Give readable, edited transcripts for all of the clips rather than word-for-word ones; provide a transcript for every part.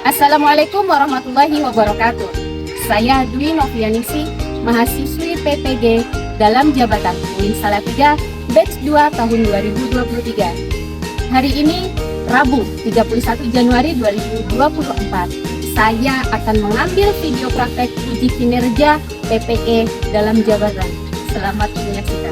Assalamualaikum warahmatullahi wabarakatuh. Saya Dwi Novianisi, mahasiswi PPG dalam jabatan UIN Salatiga batch 2 tahun 2023. Hari ini Rabu 31 Januari 2024. Saya akan mengambil video praktek uji kinerja PPE dalam jabatan. Selamat menyaksikan.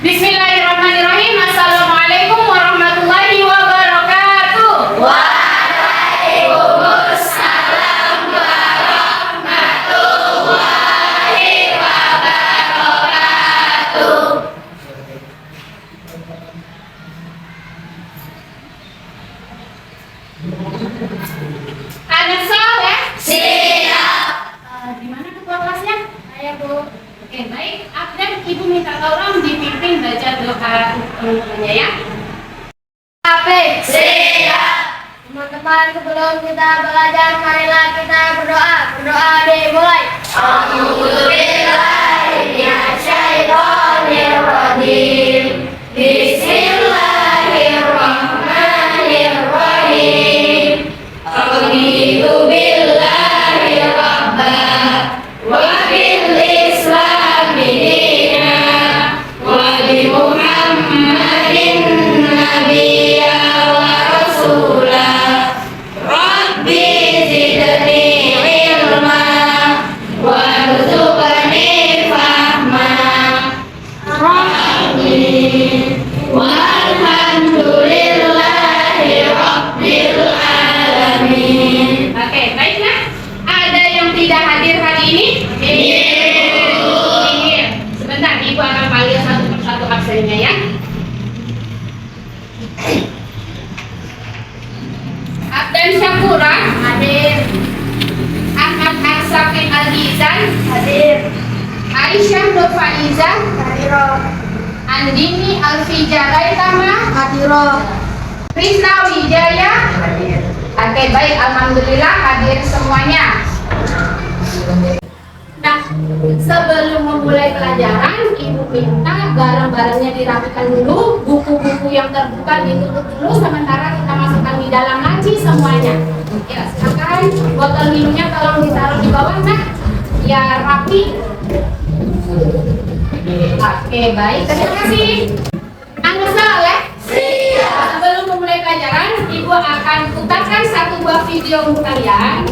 Bismillahirrahmanirrahim. Assalamualaikum warahmatullahi wabarakatuh. Waalaikumsalam warahmatullahi wabarakatuh. Anak soleh? Siap. Di mana ketua kelasnya? Saya, Bu. Oke, baik. Abdan, Ibu minta tolong dipimpin baca doa teman-temannya ya. Apik. Siap. Teman-teman, sebelum kita belajar, marilah kita berdoa. Berdoa dimulai. A'udzubillahi minasyaitonirrajim. Bismillahirrahmanirrahim. Raditu billahi rabba wa bil islami dina wa bi Muhammadin nabiyya wa rasula. Rabbi zidni ilma warzuqni fahma. Amin. Walhamdulillahi rabbil alamin. Oke, baiklah. Ada yang tidak hadir hari ini? Minggir. Sebentar, Ibu akan panggil satu persatu absennya ya. Abdan Syakura hadir. Ahmad Arsafin Azizan hadir. Aisyah Nur Faiza hadir. Andini Alfijaraitama hadir. Krisna Wijaya hadir. Oke, baik, alhamdulillah hadir semuanya. Nah, sebelum memulai pelajaran, Ibu minta barang-barangnya dirapikan dulu, buku-buku yang terbuka ditutup dulu, sementara kita masukkan di dalam laci semuanya. Ya, silakan botol minumnya tolong ditaruh di bawah, nah, ya rapi. Oke, baik, terima kasih. Anak soleh? Siap. Sebelum memulai pelajaran, Ibu akan putarkan satu buah video untuk kalian.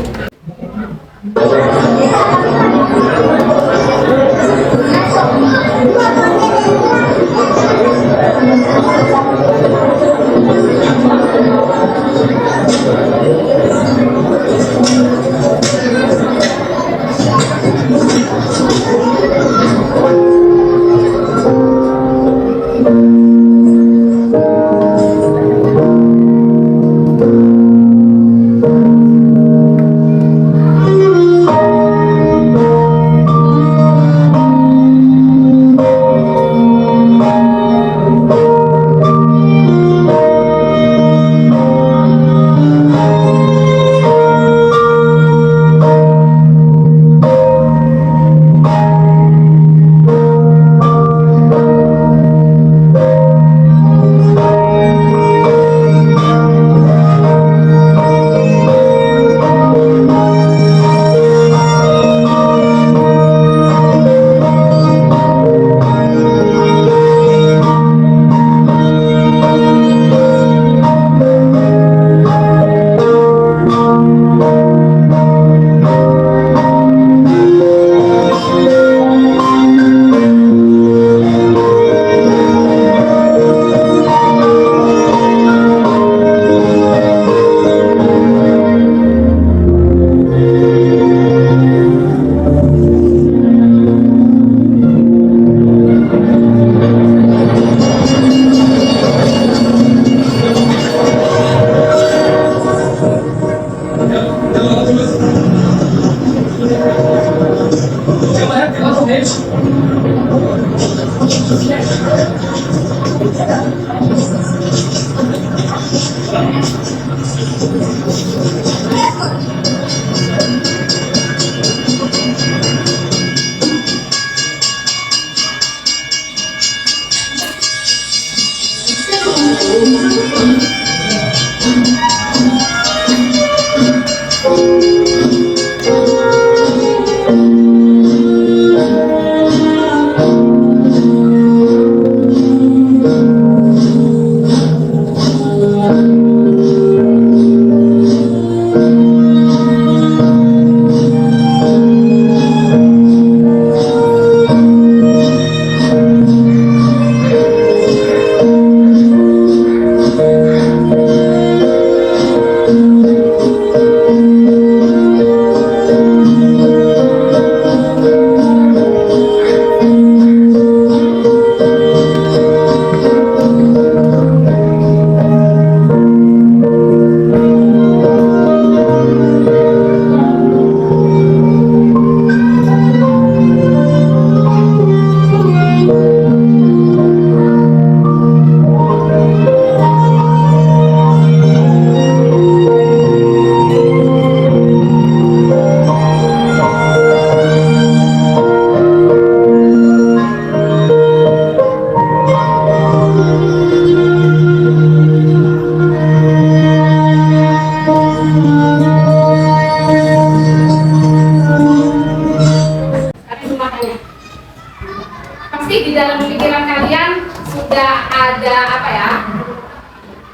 Pasti di dalam pikiran kalian sudah ada apa ya,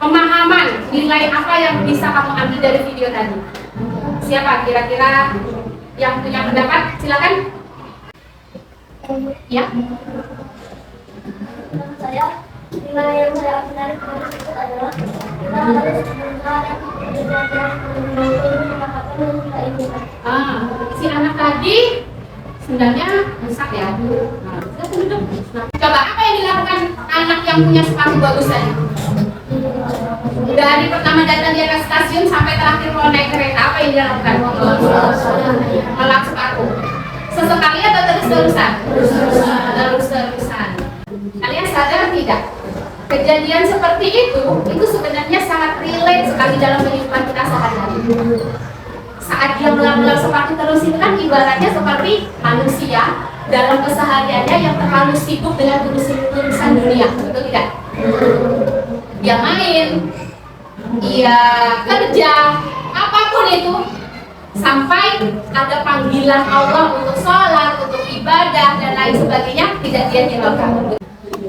pemahaman nilai apa yang bisa kamu ambil dari video tadi. Siapa kira-kira yang punya pendapat? Silakan. Ya. Saya nilai yang saya ambil dari film itu adalah kita harus berusaha dan belajar Si anak tadi sebenarnya rusak ya. Coba apa yang dilakukan anak yang punya sepatu bagus tadi? Dari pertama datang dia ke stasiun sampai terakhir mau naik kereta, apa yang dilakukan? Melak sepatu. Sesekali atau terus-terusan? Terus-terusan. Kalian sadar tidak? Kejadian seperti itu sebenarnya sangat relate sekali dalam kehidupan kita sehari-hari. Saat dia melak-melak sepatu terus itu kan ibaratnya seperti manusia dalam kesehariannya yang terlalu sibuk dengan urusan dunia, betul tidak? Dia main, dia kerja, apapun itu, sampai ada panggilan Allah untuk sholat, untuk ibadah dan lain sebagainya, tidak dia hiraukan.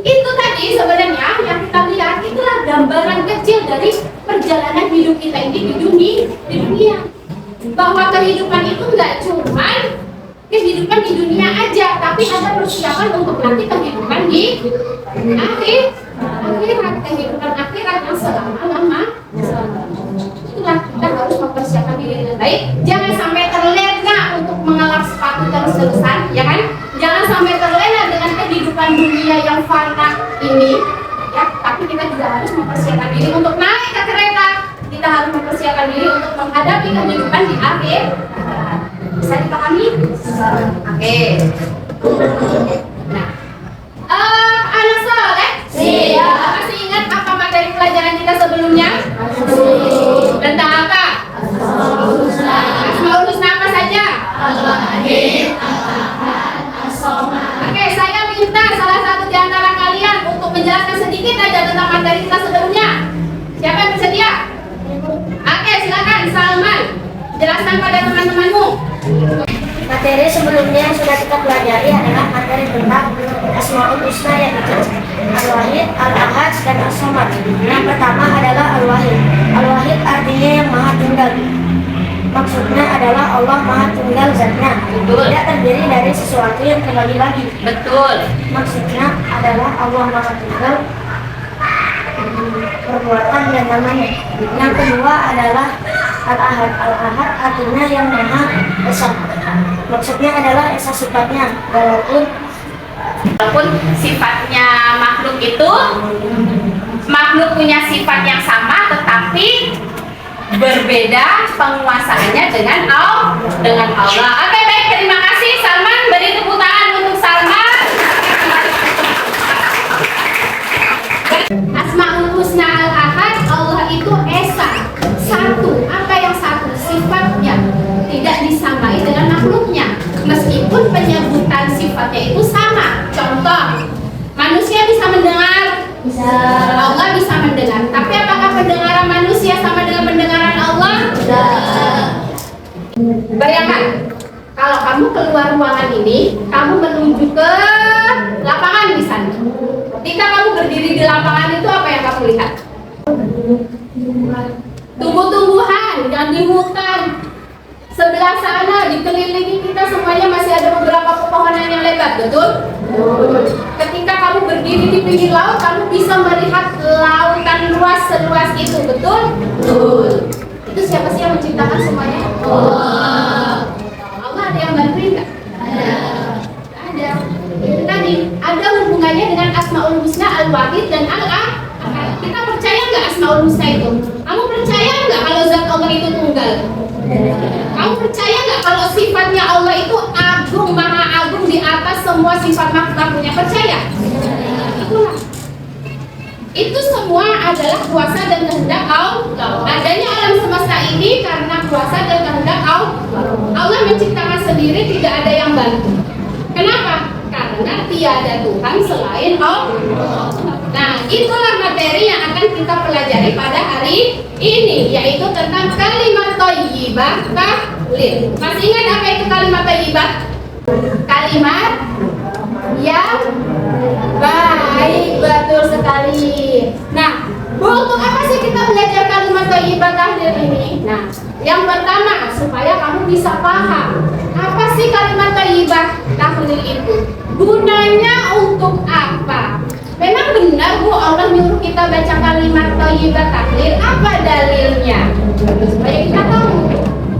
Itu tadi sebenarnya yang kita lihat itulah gambaran kecil dari perjalanan hidup kita ini di dunia. Bahwa kehidupan itu nggak cuma kehidupan di dunia aja, tapi ada persiapan untuk nanti kehidupan di akhirat, kehidupan akhirat yang selama-lama. Itulah kita harus mempersiapkan diri dengan baik. Jangan sampai terlena untuk mengelak sepatu terus-terusan, ya kan? Jangan sampai terlena dengan kehidupan dunia yang fana ini, ya. Tapi kita juga harus mempersiapkan diri untuk naik ke kereta. Kita harus mempersiapkan diri untuk menghadapi kehidupan di akhir. Bisa dipahami? Oke. Nah, anak soleh, masih ingat apa materi pelajaran kita sebelumnya? Tentang apa? Asmaul Husna apa saja? Oke, saya minta salah satu di antara kalian untuk menjelaskan sedikit aja tentang materi kita sebelumnya. Siapa yang bersedia? Oke, silakan Salman. Jelaskan pada teman-temanmu. Materi sebelumnya yang sudah kita pelajari adalah materi tentang Asmaul Husna, yaitu Al-Wahid, Al-Ahad, dan As-Samad. Yang pertama adalah Al-Wahid. Al-Wahid artinya yang maha tunggal. Maksudnya adalah Allah maha tunggal zatnya. Tidak terdiri dari sesuatu yang terbagi-bagi. Betul. Maksudnya adalah Allah maha tunggal perbuatan dan namanya. Yang kedua adalah Al-Ahad. Al-Ahad artinya yang maha esa. Maksudnya adalah esa sifatnya, walaupun sifatnya makhluk punya sifat yang sama, tetapi berbeda penguasaannya dengan Allah. Oke, baik, terima kasih Salman. Beri tepuk tangan untuk Salman. Contoh, manusia bisa mendengar, Allah bisa mendengar. Tapi apakah pendengaran manusia sama dengan pendengaran Allah? Bayangkan, kalau kamu keluar ruangan ini, kamu menuju ke lapangan di sana. Ketika kamu berdiri di lapangan itu, apa yang kamu lihat? Tumbuh-tumbuhan yang di hutan. Sebelah sana dikelilingi kita semuanya masih ada beberapa pepohonan yang lebat, betul? Ketika kamu berdiri di pinggir laut, kamu bisa melihat lautan luas seluas itu, betul? Itu siapa sih yang menciptakan semuanya? Allah ada yang bantuin nggak? Ada. Itu tadi ada hubungannya dengan Asmaul Husna, Al-Wahid dan Al-Ahad. Kita percaya nggak Asmaul Husna itu? Kamu percaya nggak kalau zat Allah itu tunggal? Kamu percaya nggak kalau sifatnya Allah itu agung, maha agung di atas semua sifat makhluknya? Percaya? Itulah. Itu semua adalah kuasa dan kehendak Allah. Adanya alam semesta ini karena kuasa dan kehendak Allah. Allah menciptakan sendiri, tidak ada yang bantu. Kenapa? Karena tiada Tuhan selain Allah. Nah, itulah materi yang akan kita pelajari pada hari ini, yaitu tentang kalimat thayyibah tahlil. Masih ingat apa itu kalimat thayyibah? Kalimat yang baik, betul sekali. Nah, untuk apa sih kita belajar kalimat thayyibah tahlil ini? Nah, yang pertama supaya kamu bisa paham apa sih kalimat thayyibah tahlil itu. Gunanya untuk apa? Memang benar Bu, Allah nyuruh kita baca kalimat thayyibah tahlil. Apa dalilnya? Supaya kita tahu.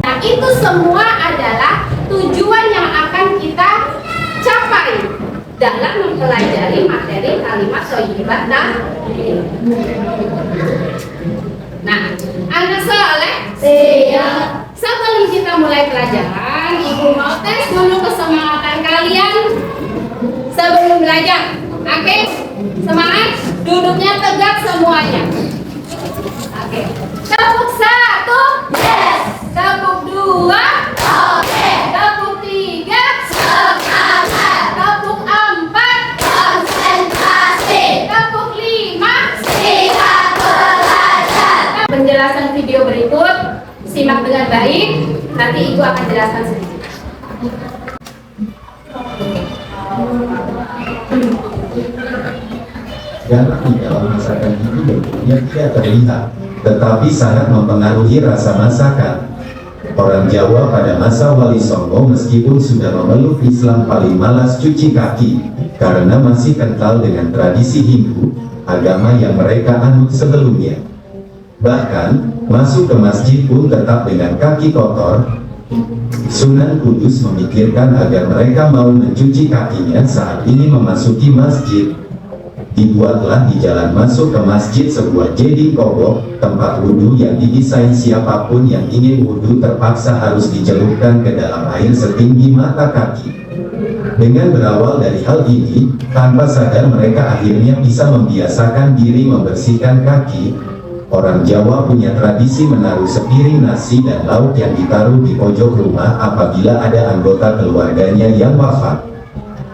Nah, itu semua adalah tujuan yang akan kita capai dalam mempelajari materi kalimat thayyibah tahlil. Nah, anak soleh, siap. Sebelum kita mulai pelajaran, Ibu mau tes dulu kesemangatan kalian sebelum belajar. Oke, semangat, duduknya tegak semuanya. Oke, tepuk 1, yes. Tepuk 2, oke. Tepuk 3, semangat. Tepuk 4, konsentrasi. Tepuk 5, siap belajar. Penjelasan video berikut, simak dengan baik. Nanti Ibu akan jelaskan sedikit. Garam di dalam masakan itu bentuknya tidak terlihat, tetapi sangat mempengaruhi rasa masakan. Orang Jawa pada masa Wali Songo meskipun sudah memeluk Islam paling malas cuci kaki, karena masih kental dengan tradisi Hindu, agama yang mereka anut sebelumnya. Bahkan, masuk ke masjid pun tetap dengan kaki kotor. Sunan Kudus memikirkan agar mereka mau mencuci kakinya saat ini memasuki masjid. Dibuatlah di jalan masuk ke masjid sebuah jeding kobok, tempat wudhu yang didesain siapapun yang ingin wudhu terpaksa harus dicelupkan ke dalam air setinggi mata kaki. Dengan berawal dari hal ini, tanpa sadar mereka akhirnya bisa membiasakan diri membersihkan kaki. Orang Jawa punya tradisi menaruh sepiring nasi dan lauk yang ditaruh di pojok rumah apabila ada anggota keluarganya yang wafat.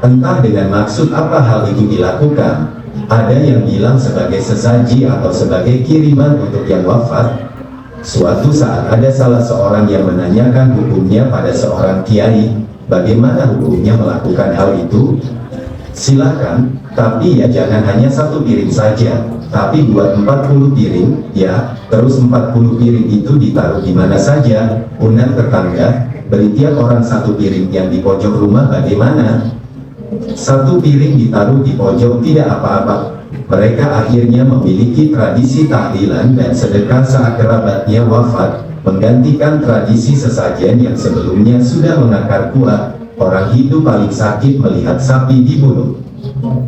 Entah dengan maksud apa hal itu dilakukan. Ada yang bilang sebagai sesaji atau sebagai kiriman untuk yang wafat. Suatu saat ada salah seorang yang menanyakan hukumnya pada seorang kiai, bagaimana hukumnya melakukan hal itu? Silakan, tapi ya jangan hanya satu piring saja, tapi buat 40 piring, ya, terus 40 piring itu ditaruh di mana saja, undang tetangga, beri tiap orang satu piring yang di pojok rumah bagaimana? Satu piring ditaruh di pojok tidak apa-apa. Mereka akhirnya memiliki tradisi tahlilan dan sedekah saat kerabatnya wafat, menggantikan tradisi sesajen yang sebelumnya sudah mengakar kuat. Orang Hindu paling sakit melihat sapi dibunuh.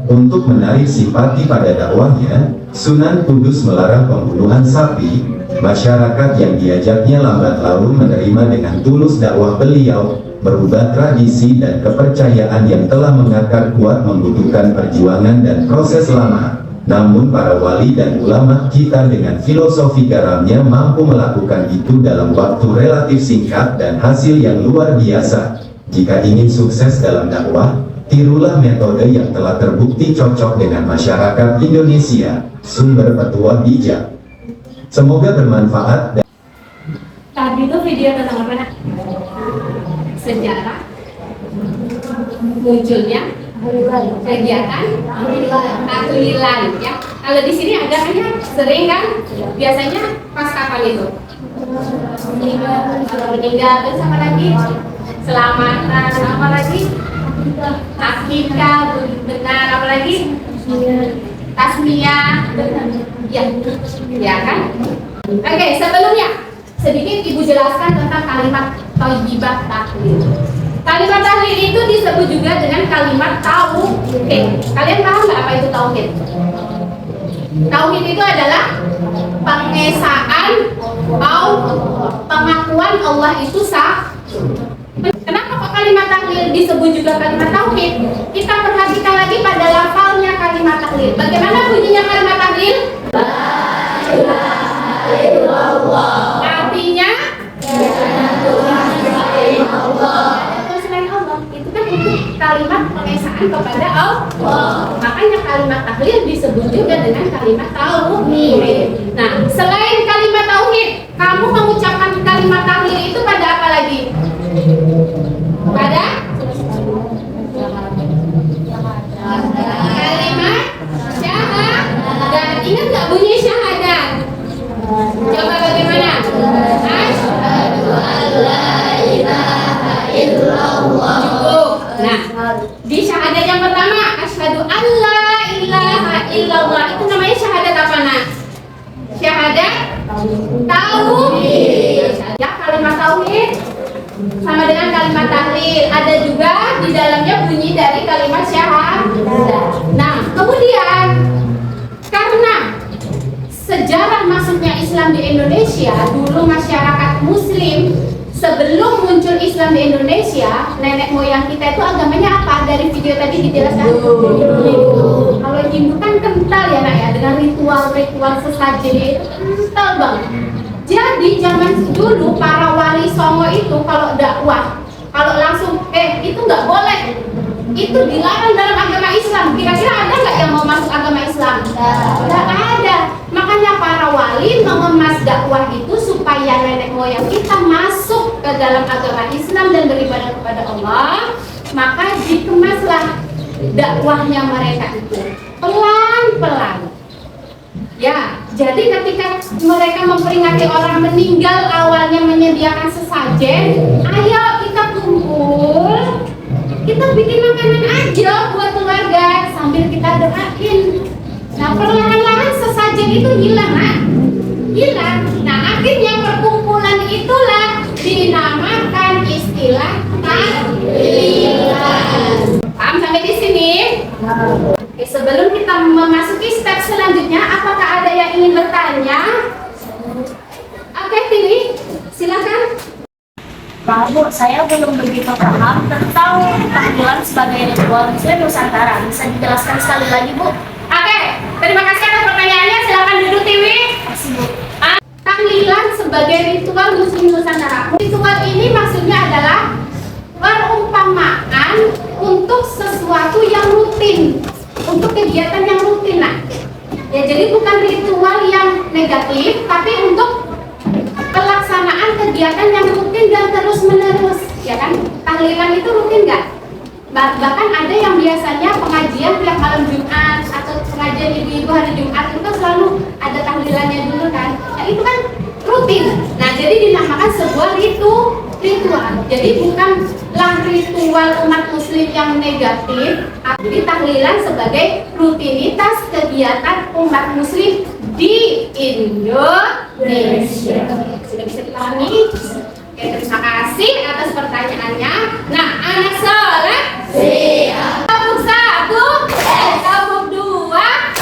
Untuk menarik simpati pada dakwahnya, Sunan Kudus melarang pembunuhan sapi. Masyarakat yang diajaknya lambat laun menerima dengan tulus dakwah beliau. Merubah tradisi dan kepercayaan yang telah mengakar kuat membutuhkan perjuangan dan proses lama. Namun para wali dan ulama kita dengan filosofi garamnya mampu melakukan itu dalam waktu relatif singkat dan hasil yang luar biasa. Jika ingin sukses dalam dakwah, Tirulah metode yang telah terbukti cocok dengan masyarakat Indonesia. Sumber petua bijak. Semoga bermanfaat dan Tadi tuh video tentang apa nak? Sejarah munculnya kegiatan tahlilan ya. Kalau di sini ada kan ya, sering kan? Biasanya pas kapan itu? Kalau meninggal terus apa lagi? Selamatan, apa lagi? Akikah, benar, apa lagi? Tasmiyah, ya kan? Oke, sebelumnya sedikit ibu jelaskan tentang kalimat thayyibah tahlil. Kalimat tahlil itu disebut juga dengan kalimat tauhid. Kalian paham nggak apa itu tauhid? Tauhid itu adalah pengesaan atau pengakuan Allah itu sah. Kenapa kok kalimat tahlil disebut juga kalimat tauhid? Kita perhatikan lagi pada lafalnya kalimat tahlil. Bagaimana bunyinya kalimat tahlil? Artinya selain Allah. Itu kan untuk kalimat pengesaan kepada Allah. Makanya kalimat tahlil disebut juga dengan kalimat tauhid. Nah, selain kalimat tauhid, kamu mengucapkan kalimat tahlil itu pada apa lagi? Pada kalimat syahadat. Ingat nggak bunyi syahadat? Coba bagaimana? Asyhadu an la ilaha illallah. Cukup. Nah, di syahadat yang pertama, asyhadu an la ilaha illallah, itu namanya syahadat apa nak? Syahadat tauhid. Ya, kalimat tauhid sama dengan kalimat tahlil. Ada juga di dalamnya bunyi dari kalimat syahadat. Nah, kemudian karena sejarah masuknya Islam di Indonesia, dulu masyarakat Muslim sebelum muncul Islam di Indonesia, nenek moyang kita itu agamanya apa? Dari video tadi dijelaskan. Kalau Hindu kan kental ya nak ya, dengan ritual-ritual sesajennya itu kental banget. Jadi zaman dulu para wali songo itu kalau dakwah, kalau langsung itu nggak boleh, itu dilarang dalam agama Islam. Kira-kira ada nggak yang mau masuk agama Islam? Nggak ada. Makanya para wali mengemas dakwah itu supaya nenek moyang kita masuk ke dalam agama Islam dan beribadah kepada Allah. Maka dikemaslah dakwahnya mereka itu pelan-pelan. Ya, jadi ketika mereka memperingati orang meninggal, awalnya menyediakan sesajen, ayo kita kumpul, kita bikin makanan aja buat keluarga sambil kita doain. Nah, perlahan-lahan sesajen itu hilang, hilang. Nah, akhirnya perkumpulan itulah dinamakan istilah tahlilan. Paham sampai di sini? Oke, sebelum kita memasuki step selanjutnya, apakah ada yang ingin bertanya? Oke, pilih, silakan. Pak Bu, saya belum begitu paham tentang tahlilan sebagai ritual Muslim Nusantara. Bisa dijelaskan sekali lagi, Bu? Oke, terima kasih atas pertanyaannya. Silakan duduk, Tiwi. Kasih, Bu. Tahlilan sebagai ritual Muslim Nusantara. Ritual ini maksudnya adalah perumpamaan untuk sesuatu yang rutin, untuk kegiatan yang rutin. Nah, ya jadi bukan ritual yang negatif, tapi untuk pelaksanaan kegiatan yang rutin dan terus menerus, ya kan? Tahlilan itu rutin nggak? Bahkan ada yang biasanya pengajian tiap malam Jumat atau pengajian ibu-ibu hari Jumat itu kan selalu ada tahlilannya dulu kan? Nah, itu kan rutin. Nah, jadi dinamakan sebuah ritual. Jadi bukanlah ritual umat Muslim yang negatif, tapi tahlilan sebagai rutinitas kegiatan umat Muslim di Indonesia. Sudah bisa dipahami? Oke, terima kasih atas pertanyaannya. Nah, anak soleh siap. Tabuk 1, tabuk 2,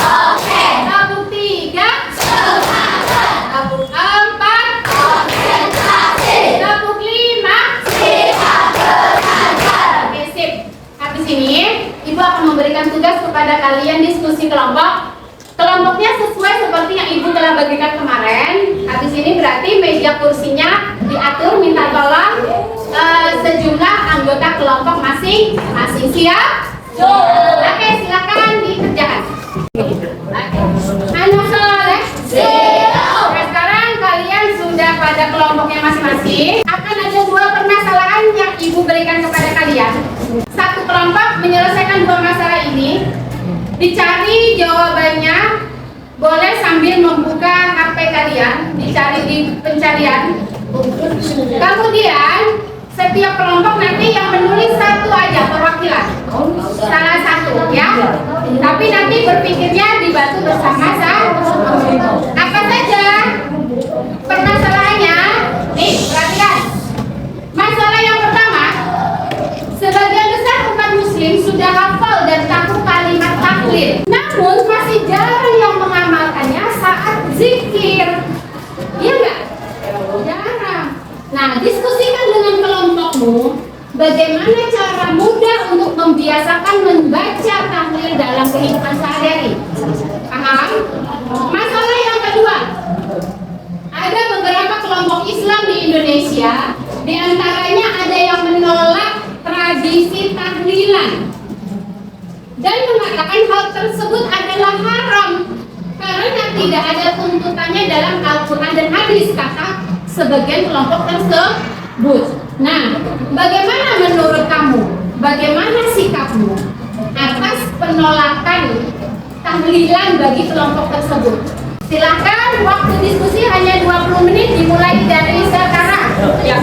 oke. Tabuk 3, semangat. Tabuk 4, konsentrasi. Tabuk 5, siap belajar. Oke, sip. Habis ini, Ibu akan memberikan tugas kepada kalian diskusi kelompok. Kelompoknya sesuai seperti yang Ibu telah bagikan kemarin. Habis ini berarti meja kursinya diatur, minta tolong sejumlah anggota kelompok masing-masing. Siap? Oke, silakan dikerjakan. Anak soleh. Nah, sekarang kalian sudah pada kelompoknya masing-masing. Akan ada dua permasalahan yang ibu berikan kepada kalian. Satu kelompok menyelesaikan dua masalah ini. Dicari jawabannya. Boleh sambil membuka HP kalian, dicari di pencarian. Kemudian setiap kelompok nanti yang menulis satu aja perwakilan, salah satu ya. Tapi nanti berpikirnya dibantu bersama sama. Apa saja permasalahannya? Nih, perhatikan. Masalah yang pertama, sebagian besar umat muslim sudah hafal dan tahu kalimat tahlil, namun masih jarang yang mengamalkannya saat zikir. Iya enggak? Jarang. Nah, diskusikan dengan kelompokmu bagaimana cara mudah untuk membiasakan membaca tahlil dalam kehidupan sehari-hari. Paham? Masalah yang kedua, ada beberapa kelompok Islam di Indonesia, di antaranya ada yang menolak tradisi tahlilan dan mengatakan hal tersebut adalah haram karena tidak ada tuntutannya dalam Al-Quran dan hadis, kata sebagian kelompok tersebut. Nah, bagaimana menurut kamu? Bagaimana sikapmu atas penolakan tahlilan bagi kelompok tersebut? Silahkan, waktu diskusi hanya 20 menit dimulai dari sekarang. Ya.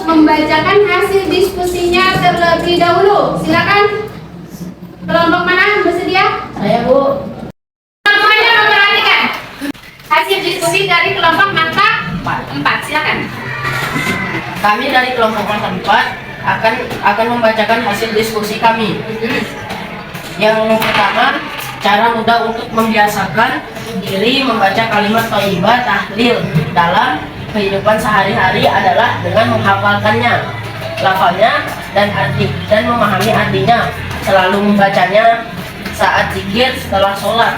Membacakan hasil diskusinya terlebih dahulu. Silakan. Kelompok mana bersedia? Saya, Bu. Semuanya memperhatikan hasil diskusi dari kelompok mata 4. Silakan. Kami dari kelompok mata 4 akan membacakan hasil diskusi kami. Yang pertama, cara mudah untuk membiasakan diri membaca kalimat thayyibah tahlil dalam kehidupan sehari-hari adalah dengan menghafalkannya, lafalnya dan memahami artinya. Selalu membacanya saat zikir, setelah sholat,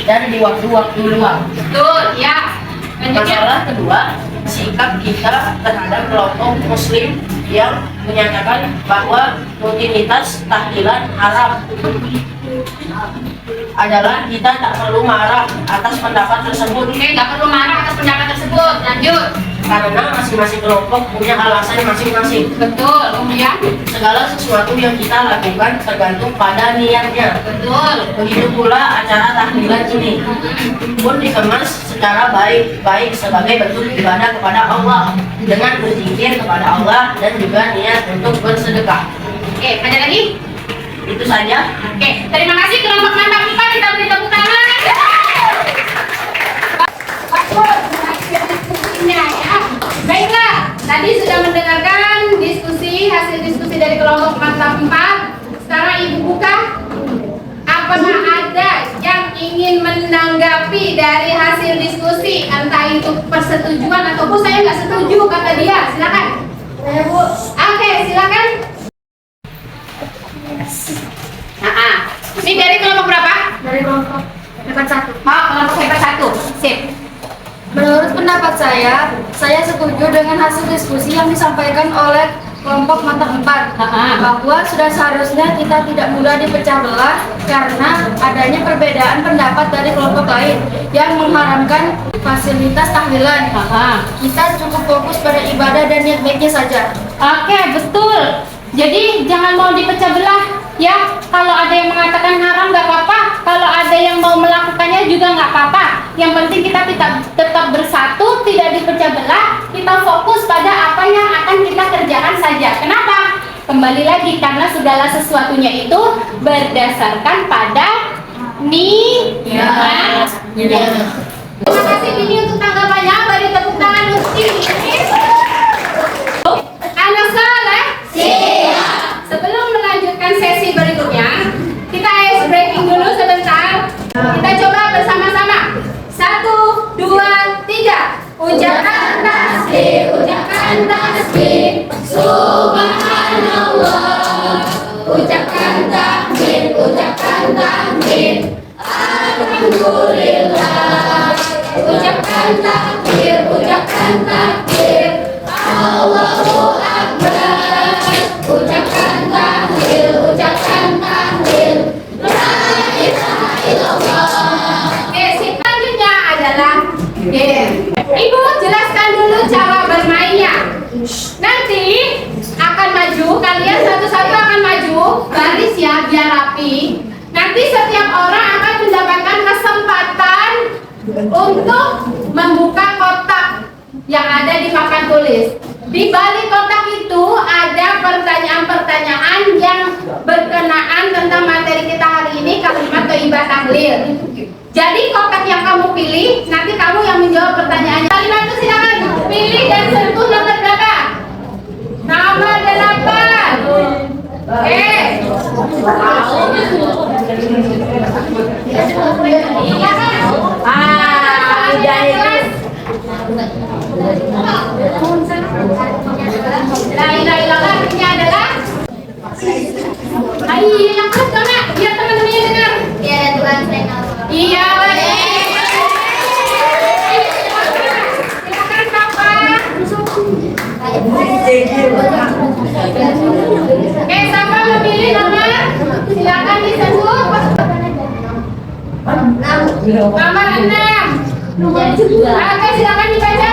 dan di waktu-waktu luang. Betul, ya. Masalah kedua, sikap kita terhadap kelompok muslim yang menyatakan bahwa rutinitas tahlilan haram adalah kita tak perlu marah atas pendapat tersebut. Oke, nggak perlu marah atas pendapat tersebut. Lanjut. Karena masing-masing kelompok punya alasan masing-masing. Betul, kemudian. Segala sesuatu yang kita lakukan tergantung pada niatnya. Betul. Begitu pula acara tahlilan ini pun dikemas secara baik-baik sebagai bentuk ibadah kepada Allah dengan berzikir kepada Allah dan juga niat untuk bersedekah. Oke, ada lagi? Itu saja. Oke, terima kasih kelompok mantap 4. Kita beri tepuk tangan. Bagus, hasil diskusinya ya. Baiklah, tadi sudah mendengarkan hasil diskusi dari kelompok mantap 4. Sekarang Ibu buka. Apakah ada yang ingin menanggapi dari hasil diskusi? Entah itu persetujuan atau Bu, saya nggak setuju kata dia. Silakan. Saya, Bu. Oke, silakan. Ini dari kelompok berapa? Dari kelompok hebat 1. Oh, kelompok hebat 1. Sip. Menurut pendapat saya setuju dengan hasil diskusi yang disampaikan oleh kelompok mata 4 bahwa sudah seharusnya kita tidak mudah dipecah belah karena adanya perbedaan pendapat dari kelompok lain yang mengharamkan fasilitas tahlilan. Kita cukup fokus pada ibadah dan niat baiknya saja. Oke, betul. Jadi jangan mau dipecah belah ya. Kalau ada yang mengatakan haram nggak apa-apa, kalau ada yang mau melakukannya juga nggak apa-apa. Yang penting kita tetap bersatu, tidak dipecah belah. Kita fokus pada apa yang akan kita kerjakan saja. Kenapa? Kembali lagi karena segala sesuatunya itu berdasarkan pada niat. Terima kasih Bini untuk tanggapannya. Beri tepuk tangan untuk Bini. Anak soleh? Siap. Sebelum melanjutkan sesi berikutnya, kita ice breaking dulu sebentar. Kita coba bersama-sama. 1, 2, 3. Ucapkan tasbih, ucapkan tasbih. Subhanallah. Ucapkan takbir, ucapkan takbir. Alhamdulillah. Ucapkan takbir, ucapkan takbir. Allahu Akbar. Ucapkan tahlil, ucapkan tahlil. La ilaha illallah. Oke, selanjutnya adalah game. Ibu jelaskan dulu cara bermainnya. Nanti akan maju, kalian satu-satu akan maju, baris ya biar rapi. Nanti setiap orang akan mendapatkan kesempatan untuk membuka kotak yang ada di papan tulis. Di balik kotak itu ada pertanyaan-pertanyaan yang berkenaan tentang materi kita hari ini, kalimat thayyibah tahlil. Jadi kotak yang kamu pilih, nanti kamu yang menjawab pertanyaannya. Kalimat itu silakan pilih dan sentuh nomor berapa? Nomor 8. Oke. La ilaha illallah artinya adalah ayo yang keras karena biar teman-temannya dengar. Iya, Tuhan selain Allah. Iya, silakan Papa. Oke, siapa memilih nomor? Silakan disebut. Nomor 6. Oke, silakan dibaca.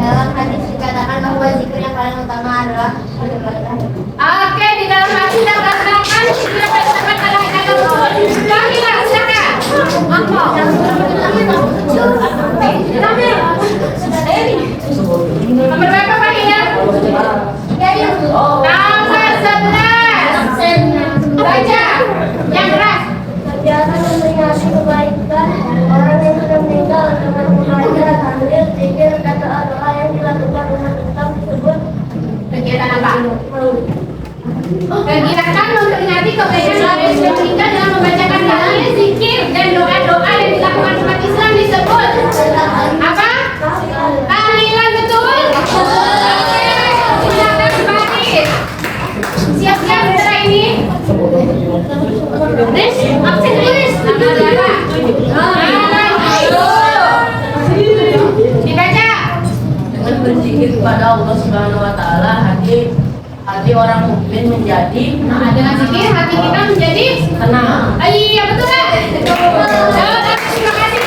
Dalam hadis dikatakan bahwa zikir yang paling utama adalah Oke, di dalam hadis dikatakan zikir yang paling utama adalah kata Kamila, silakan. Nomor berapa Pak Ina? Nomor 11. Baca yang keras. Kerjakan memperingati kebaikan orang yang sudah meninggal dengan mengajar tahlil, zikir, kata doa yang dilakukan umat Islam tersebut. Kegiatan apa? Kegiatan memperingati kebaikan orang yang sudah meninggal dengan membacakan tahlil, zikir, dan doa-doa yang dilakukan umat Islam disebut apa? Tahlilan, betul? Silakan baris. Siap-siap setelah ini. Riz, absen tulis. Nama siapa? Dibaca. Dengan berzikir kepada Allah Subhanahu wa taala, hati orang mukmin menjadi Dengan zikir hati kita menjadi tenang. iya, betul kan? Terima kasih.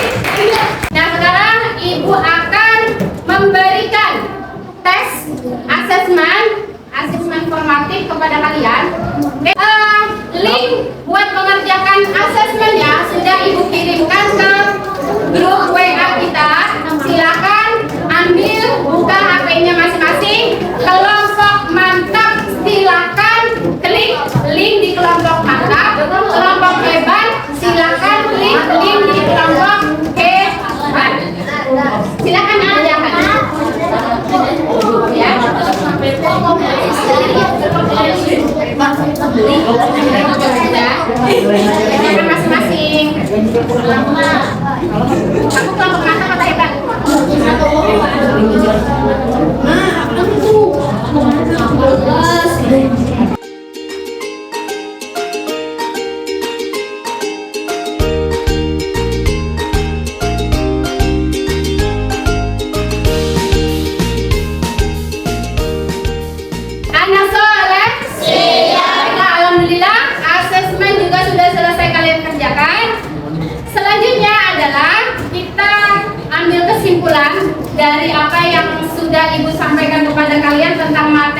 Nah, sekarang Ibu akan memberikan tes asesmen formatif kepada kalian. Link buat mengerjakan asesmennya sudah Ibu kirimkan ke grup WA kita. Silakan ambil, buka HP-nya masing-masing. Kelompok mantap silakan klik link di kelompok mantap. Kelompok hebat silakan klik link di kelompok hebat. Silakan kerjakan. Ya. Kerjakan masing-masing. Aku kelompok mantap atau hebat?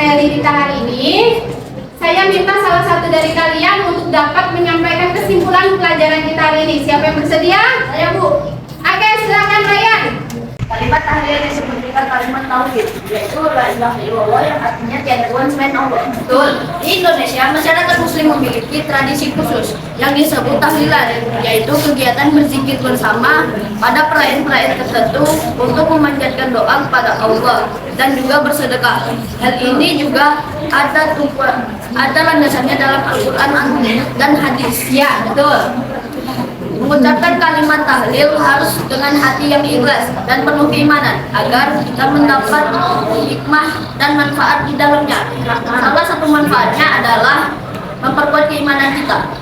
materi kita hari ini, saya minta salah satu dari kalian untuk dapat menyampaikan kesimpulan pelajaran kita hari ini. Siapa yang bersedia? Saya Bu. Oke, silakan Ryan. Kalimat tahlil disebut juga kalimat tauhid, yaitu la ilaha illallah yang artinya tiada Tuhan selain Allah. Betul. Di Indonesia, masyarakat muslim memiliki tradisi khusus yang disebut tahlilan, yaitu kegiatan berzikir bersama pada perayaan-perayaan tertentu untuk memanjatkan doa kepada Allah dan juga bersedekah. Hal ini juga ada landasannya dalam Al-Quran dan hadis. Ya, betul. Mengucapkan kalimat tahlil harus dengan hati yang ikhlas dan penuh keimanan agar kita mendapat hikmah dan manfaat di dalamnya. Salah satu manfaatnya adalah memperkuat keimanan kita.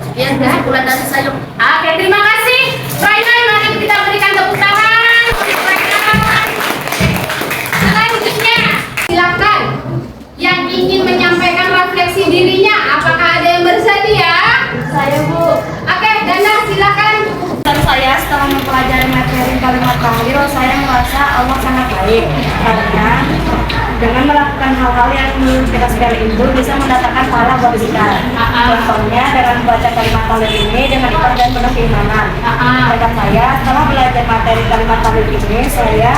Sekian kesimpulan dari saya. Oke, terima kasih. Ryan, mari kita berikan tepuk tangan. Selanjutnya, silakan yang ingin menyampaikan refleksi dirinya. Apakah ada yang bersedia? Saya Bu. Oke, Dana, silakan. Dan saya setelah mempelajari materi kalimat tahlil, saya merasa Allah sangat baik karena dengan melakukan hal-hal yang menurut kita sepele itu bisa mendatangkan pahala buat kita. Contohnya dengan membaca kalimat tahlil ini dengan ikhlas dan penuh keimanan. Kata saya setelah belajar materi kalimat tahlil ini, saya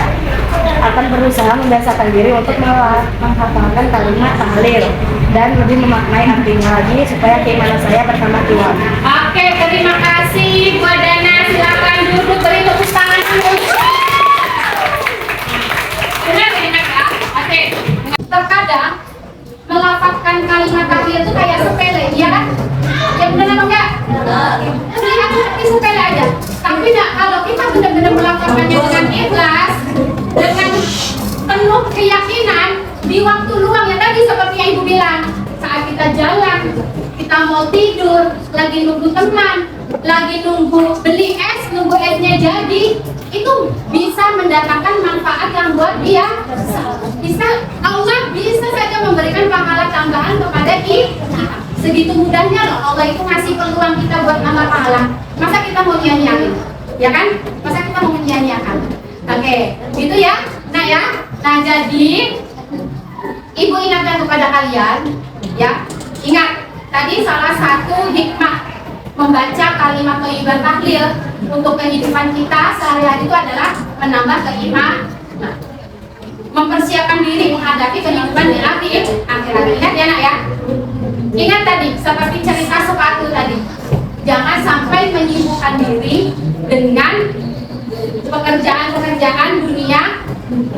akan berusaha membiasakan diri untuk menghafalkan kalimat tahlil dan lebih memaknai artinya lagi supaya keimanan saya bersama Tuhan. Oke, terima kasih buat Dana. Silakan duduk, beri tepuk tangan dulu. Benar enak ya? Oke. Terkadang melafazkan kalimat tahlil itu kayak sepele, ya kan? Ya benar apa enggak? Terlihat seperti sepele aja. Tapi nah, kalau kita benar-benar melafazkannya dengan ikhlas, dengan penuh keyakinan di waktu luang yang tadi seperti yang Ibu bilang, saat kita jalan, kita mau tidur, lagi nunggu teman, lagi nunggu beli es, nunggu esnya jadi, itu bisa mendatangkan manfaat yang buat dia. Bisa, Allah bisa saja memberikan pahala tambahan kepada kita. Segitu mudahnya loh Allah itu ngasih peluang kita buat nambah pahala. Masa kita mau nyanyiain? Ya kan? Masa kita mau menyanyiakan? Oke, gitu ya. Nah ya, nah jadi Ibu ingatkan kepada kalian, ya, ingat tadi salah satu hikmah membaca kalimat thayyibah tahlil untuk kehidupan kita sehari-hari itu adalah menambah keimanan, mempersiapkan diri menghadapi kehidupan di akhirat. Ingat ya nak ya. Ingat tadi seperti cerita sepatu tadi, jangan sampai menyibukkan diri dengan pekerjaan-pekerjaan dunia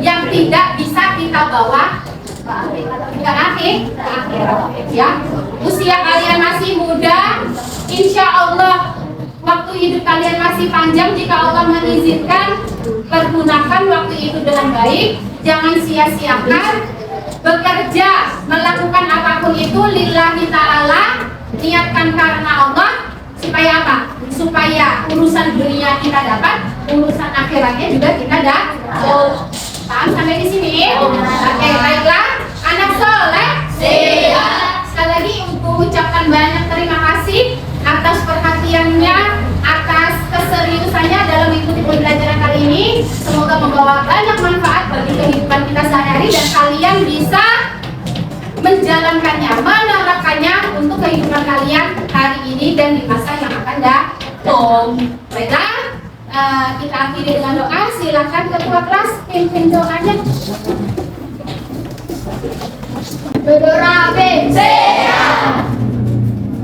yang tidak bisa kita bawa ke akhirat, ya. Usia kalian masih muda, insya Allah waktu hidup kalian masih panjang. Jika Allah mengizinkan, pergunakan waktu itu dengan baik. Jangan sia-siakan bekerja, melakukan apapun itu lillahi ta'ala, niatkan karena Allah. Supaya apa? Supaya urusan dunia kita dapat, urusan akhiratnya juga kita dapat. Paham sampai di sini? Oke, baiklah. Anak soleh, siap. Sekali lagi Ibu ucapkan banyak terima kasih atas perhatiannya, atas keseriusannya dalam mengikuti pembelajaran kali ini. Semoga membawa banyak manfaat bagi kehidupan kita sehari-hari dan kalian bisa menjalankannya, menerapkannya untuk kehidupan kalian hari ini dan di masa yang akan datang. Baiklah. Kita akhiri dengan doa. Silakan ketua kelas pimpin doanya. Berdoa siap.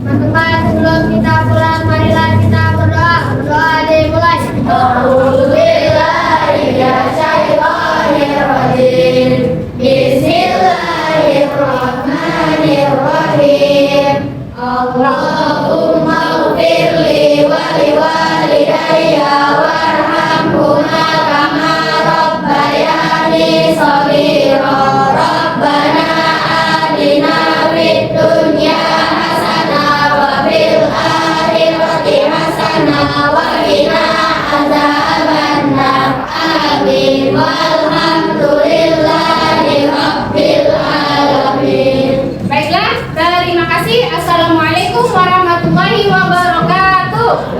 Teman-teman, sebelum kita pulang, marilah kita berdoa. Berdoa dimulai. Bismillahirrahmanirrahim. Bismillahirrahmanirrahim. Allahumma ghfirli wa liwalidayya warhamhuma kama rabbayani shaghira. Rabbana atina fid dunya hasanah wa fil akhirati hasanah wa qina adzabannar. Amin. Walhamdulillahi rabbil alamin. Baiklah, terima kasih. Assalamualaikum warahmatullahi wabarakatuh.